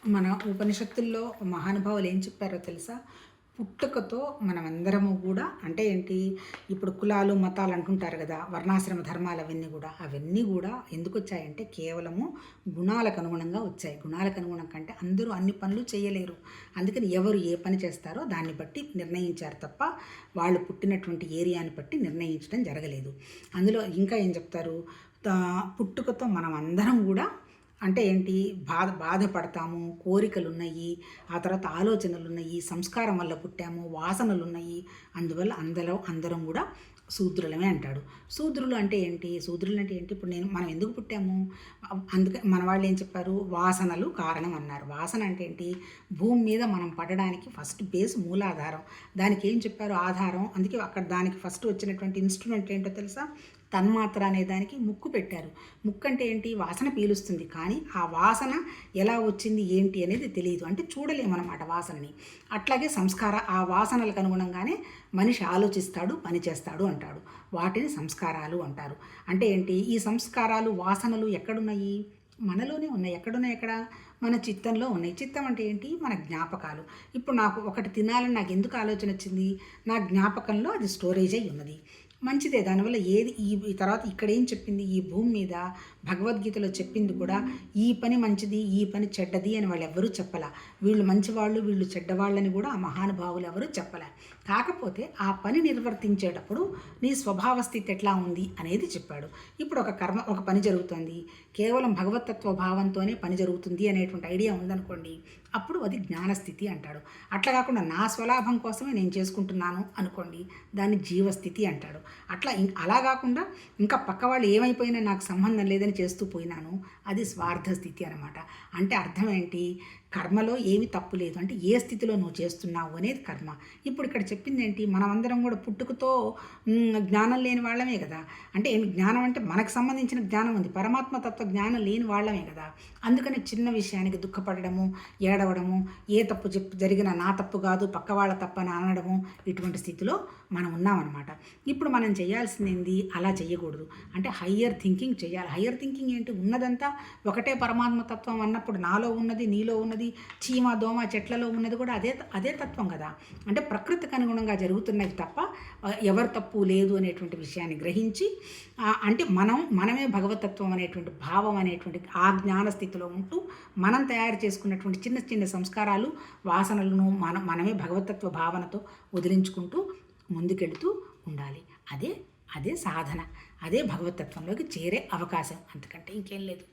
మన ఉపనిషత్తుల్లో మహానుభావులు ఏం చెప్పారో తెలుసా? పుట్టుకతో మనమందరము కూడా అంటే ఏంటి, ఇప్పుడు కులాలు మతాలు అంటుంటారు కదా, వర్ణాశ్రమ ధర్మాలు అవన్నీ కూడా ఎందుకు వచ్చాయంటే కేవలము గుణాలకు అనుగుణంగా వచ్చాయి. గుణాలకు అనుగుణం కంటే అందరూ అన్ని పనులు చేయలేరు. అందుకని ఎవరు ఏ పని చేస్తారో దాన్ని బట్టి నిర్ణయించారు తప్ప వాళ్ళు పుట్టినటువంటి ఏరియాని బట్టి నిర్ణయించడం జరగలేదు. అందులో ఇంకా ఏం చెప్తారు, పుట్టుకతో మనం అందరం కూడా అంటే ఏంటి, బాధపడతాము, కోరికలున్నాయి, ఆ తర్వాత ఆలోచనలున్నాయి, సంస్కారం వల్ల పుట్టాము, వాసనలున్నాయి. అందువల్ల అందరం కూడా శూద్రులమే అంటాడు. శూద్రులు అంటే ఏంటి? ఇప్పుడు మనం ఎందుకు పుట్టాము? అందుకే మన వాళ్ళు ఏం చెప్పారు, వాసనలు కారణం అన్నారు. వాసన అంటే ఏంటి? భూమి మీద మనం పడడానికి ఫస్ట్ బేస్ మూలాధారం. దానికి ఏం చెప్పారు? ఆధారం. అందుకే అక్కడ దానికి ఫస్ట్ వచ్చినటువంటి ఇన్స్ట్రుమెంట్ ఏంటో తెలుసా? తన్మాత్ర అనే దానికి ముక్కు పెట్టారు. ముక్కు అంటే ఏంటి? వాసన పీలుస్తుంది, కానీ ఆ వాసన ఎలా వచ్చింది ఏంటి అనేది తెలియదు, అంటే చూడలేమన్నమాట వాసనని. అట్లాగే ఆ వాసనలకు అనుగుణంగానే మనిషి ఆలోచిస్తాడు, పని చేస్తాడు అంటాడు. వాటిని సంస్కారాలు అంటారు. అంటే ఏంటి? ఈ సంస్కారాలు వాసనలు ఎక్కడున్నాయి? మనలోనే ఉన్నాయి. ఎక్కడ? మన చిత్తంలో ఉన్నాయి. చిత్తం అంటే ఏంటి? మన జ్ఞాపకాలు. ఇప్పుడు నాకు ఒకటి తినాలని నాకు ఎందుకు ఆలోచన వచ్చింది? నా జ్ఞాపకంలో అది స్టోరేజ్ అయి ఉన్నది. మంచిదే. దానివల్ల ఏది ఈ తర్వాత ఇక్కడ ఏం చెప్పింది, ఈ భూమి మీద భగవద్గీతలో చెప్పింది కూడా ఈ పని మంచిది, ఈ పని చెడ్డది అని వాళ్ళు ఎవరూ చెప్పలే. వీళ్ళు మంచివాళ్ళు, వీళ్ళు చెడ్డవాళ్ళని కూడా ఆ మహానుభావులు ఎవరూ చెప్పలే. కాకపోతే ఆ పని నిర్వర్తించేటప్పుడు నీ స్వభావ స్థితి ఎట్లా ఉంది అనేది చెప్పాడు. ఇప్పుడు ఒక పని జరుగుతుంది, కేవలం భగవతత్వ భావంతోనే పని జరుగుతుంది అనేటువంటి ఐడియా ఉందనుకోండి, అప్పుడు అది జ్ఞానస్థితి అంటాడు. అట్లా కాకుండా నా స్వలాభం కోసమే నేను చేసుకుంటున్నాను అనుకోండి, దాన్ని జీవస్థితి అంటాడు. అలా కాకుండా ఇంకా పక్క వాళ్ళు ఏమైపోయినా నాకు సంబంధం లేదని చేస్తూ పోయినాను, అది స్వార్థ స్థితి అనమాట. అంటే అర్థం ఏంటి? కర్మలో ఏమి తప్పు లేదు, అంటే ఏ స్థితిలో నువ్వు చేస్తున్నావు అనేది కర్మ. ఇప్పుడు ఇక్కడ చెప్పింది ఏంటి? మనమందరం కూడా పుట్టుకతో జ్ఞానం లేని వాళ్ళమే కదా. అంటే ఏమి జ్ఞానం అంటే మనకు సంబంధించిన జ్ఞానం ఉంది, పరమాత్మ తత్వ జ్ఞానం లేని వాళ్ళమే కదా. అందుకని చిన్న విషయానికి దుఃఖపడము, ఏడవడము, ఏ తప్పు జరిగినా నా తప్పు కాదు పక్క వాళ్ళ తప్పని అనడము, ఇటువంటి స్థితిలో మనం ఉన్నామన్నమాట. ఇప్పుడు మనం చేయాల్సింది ఏంది? అలా చేయకూడదు. అంటే హయ్యర్ థింకింగ్ చేయాలి. హయ్యర్ థింకింగ్ ఏంటి? ఉన్నదంతా ఒకటే పరమాత్మ తత్వం అన్నప్పుడు నాలో ఉన్నది, నీలో ఉన్నది, చీమ దోమ చెట్లలో ఉన్నది కూడా అదే తత్వం కదా. అంటే ప్రకృతికి అనుగుణంగా జరుగుతున్నది తప్ప ఎవరు తప్పు లేదు అనేటువంటి విషయాన్ని గ్రహించి, అంటే మనమే భగవతత్వం అనేటువంటి భావం అనేటువంటి ఆ జ్ఞాన స్థితిలో ఉంటూ మనం తయారు చేసుకున్నటువంటి చిన్న చిన్న సంస్కారాలు, వాసనలను మనమే భగవతత్వ భావనతో వదిలించుకుంటూ ముందుకెళ్తూ ఉండాలి. అదే సాధన, అదే భగవతత్వంలోకి చేరే అవకాశం, అంతకంటే ఇంకేం లేదు.